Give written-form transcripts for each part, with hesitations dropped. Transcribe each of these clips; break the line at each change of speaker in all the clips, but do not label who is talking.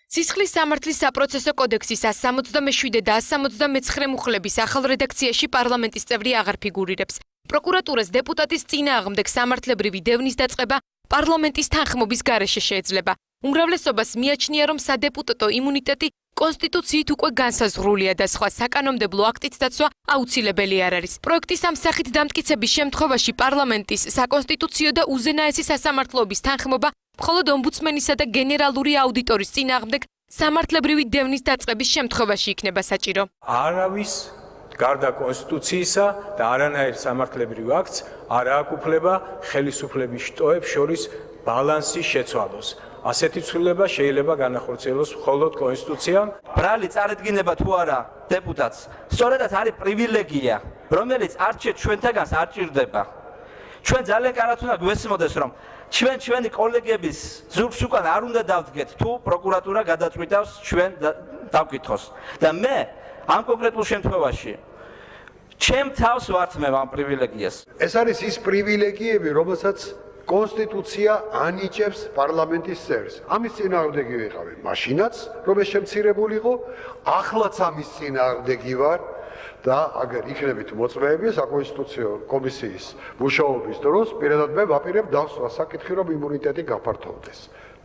სისხლის სამართლის საპროცესო კოდექსის 167 და 169 მუხლების ახალ რედაქციაში პარლამენტის წევრი აღარ ფიგურირებს. პროკურატურას დეპუტატის წინააღმდეგ სამართლებრივი დევნის დაწყება პარლამენტის თანხმობის გარეშე შეეძლება. უმრავლესობას მიაჩნია, რომ სადეპუტატო იმუნიტეტი კონსტიტუციით უკვე განსაზღვრულია და სხვა საკანონმდებლო აქტით დაცვა აუცილებელი არ არის. პროექტის ამ სახით დამტკიცების შემთხვევაში პარლამენტის საკონსტიტუციო და უზენაესი სასამართლოების თანხმობა მხოლოდ ომბუდსმენისა და გენერალური აუდიტორის წინააღმდეგ სამართლებრივი დევნის დაწყების შემთხვევაში იქნება საჭირო.
არავის გარდა კონსტიტუციისა და არანაირ სამართლებრივ აქტს არ ააკუფლება ხელისუფლების შტოებს შორის ბალანსის შეცვალოს. ასეთი ცვლილება შეიძლება განახორციელოს მხოლოდ კონსტიტუციამ.
ბრალი წარედგინება თუ არა დეპუტატს, სწორედაც არის პრივილეგია, რომელიც არჩევ ჩვენთაგანს არ ჭირდება. ჩვენ ძალიან კარგად უნდა გვესმოდეს, რომ ჩვენი კოლეგების ზურგს უკან არ უნდა დავდგეთ, თუ პროკურატურა გადაწყვიტავს ჩვენ დავკითხოს. და მე ამ კონკრეტულ შემთხვევაში ჩემ თავს ვართმევ ამ პრივილეგიას.
ეს არის ის პრივილეგიები, რომელსაც კონსტიტუცია ანიჭებს პარლამენტის წევრს. ამის წინააღმდეგი ვიყავი მაშინაც, რომ ეს შემცირებული იყო, ახლაც ამის წინააღმდეგი ვარ და აგერ იქნებით მოწვეები საკონსტიტუციო კომისიის მუშაობის დროს, პირადად მე ვაპირებ დავსვას საკითხი, რომ იმუნიტეტი გაფართოვდეს.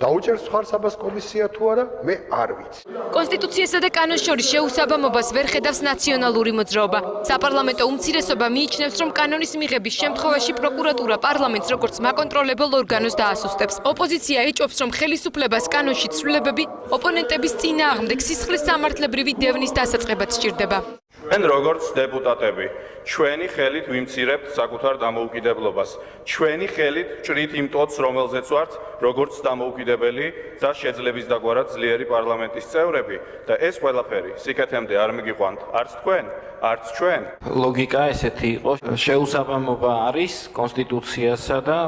დაუჭერს ხარ საბას კომისია თუ არა, მე არ ვიცი.
კონსტიტუციასა და კანონს შორის შეუსაბამობას ვერ ხედავს ნაციონალური მოძრაობა. საპარლამენტო უმცირესობა მიიჩნევს, რომ კანონის მიღების შემთხვევაში პროკურატურა პარლამენტს როგორც მაკონტროლებელ ორგანოს დაასუსტებს. ოპოზიცია ეჭვობს, რომ ხელისუფლებას კანონში ცვლილებები ოპონენტების წინააღმდეგ სისხლის სამართლებრივი დევნის დასაწყებად სჭირდება.
ჩვენ როგორც დეპუტატები, ჩვენი ხელით ვიმცირებთ საკუთარ დამოუკიდებლობას. ჩვენი ხელით ვჭრით იმ ტოტს, რომელზეც ვართ, როგორც დამოუკიდებელი და შეძლების დაგვარად ძლიერი პარლამენტის წევრები და ეს ყველაფერი სიკეთემდე არ მიგიყვანთ არც თქვენ, არც ჩვენ.
ლოგიკა ესეთი იყო, შეუსაბამობა არის კონსტიტუციასა და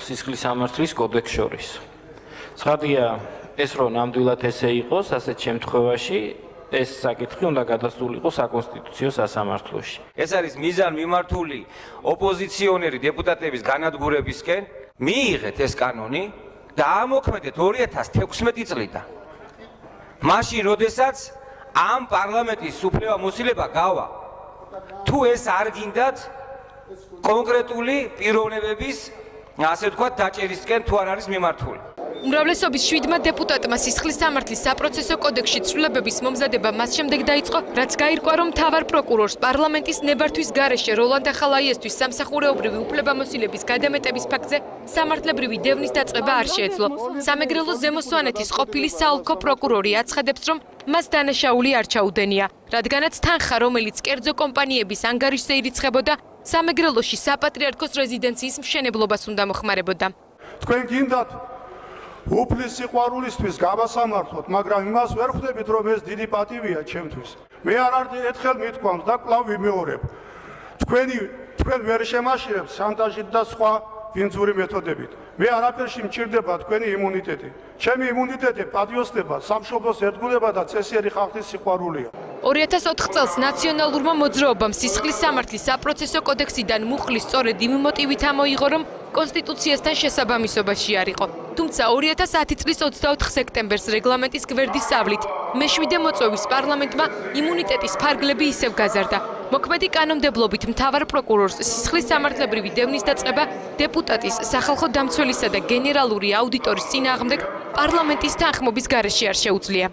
სისხლის სამართლის კოდექს შორის. ცხადია, ეს რომ ნამდვილად ესე იყოს, ასეთ შემთხვევაში ეს საკითხი უნდა გადასულიყო საკონსტიტუციო სასამართლოში.
ეს არის მიზანმიმართული ოპოზიციონერი დეპუტატების განადგურებისკენ, მიიღეთ ეს კანონი და ამოქმედეთ 2016 წლიდან. მაშინ, როდესაც ამ პარლამენტის უფლება-მოსილება გავა. თუ ეს არ გინდათ კონკრეტული პიროვნებების, ასე ვთქვათ, დაჭერისკენ თუ არ არის მიმართული.
უმრავლესობის 7 დეპუტატმა სისხლის სამართლის საპროცესო კოდექსში ცვლილებების მომზადება მას შემდეგ დაიწყო, რაც გაირკვა, რომ მთავარ პროკურორს პარლამენტის ნებართვის გარეშე როლანდ ახალაიესთვის სამსახურეობრივი უფლებამოსილების გადამეტების ფაქტზე სამართლებრივი დევნის დაწყება არ შეეძლო. სამეგრელოს ზემო სვანეთის ყოფილი საოლქო პროკურორი აცხადებს, რომ მას დანაშაული არ ჩაუდენია, რადგანაც თანხა, რომელიც კერძო კომპანიების ანგარიშზე ირიცხებოდა, სამეგრელოში საპატრიარქოს რეზიდენციის მშენებლობას უნდა მოხმარებოდა.
თქვენ გინდათ უფლის სიყვარულისთვის გავასამართლოთ, მაგრამ იმას ვერ ხვდებით, რომ ეს დიდი პატივია ჩემთვის. მე ერთხელ მithქვამს და კვლავ ვიმეორებ. თქვენ ვერ შემაშირებთ შანტაჟით და სხვა ვინცური მეთოდებით. მე არაფერში მჭირდება თქვენი იმუნიტეტი. ჩემი იმუნიტეტი პატიოსდება, სამშობლოს ერთგულება და წესიერი ხალხის სიყვარულია.
2004 წელს ნაციონალურმა მოძრაობამ სისხლის სამართლის საპროცესო კოდექსიდან მუხლი სწორედ იმ მოტივით ამოიღო, რომ კონსტიტუციასთან შესაბამისობაში არ იყო. თუმცა 2010 წლის 24 სექტემბერს რეგლამენტის გვერდის სავლით მე-7 მოწვევის პარლამენტმა იმუნიტეტის ფარგლები ისევ გაზარდა. მოქმედი კანონმდებლობით მთავარ პროკურორს სისხლის სამართლებრივი დევნის დაწყება დეპუტატის, სახალხო დამცველისა და გენერალური აუდიტორის წინააღმდეგ პარლამენტის თანხმობის გარეშე არ შეუძლია.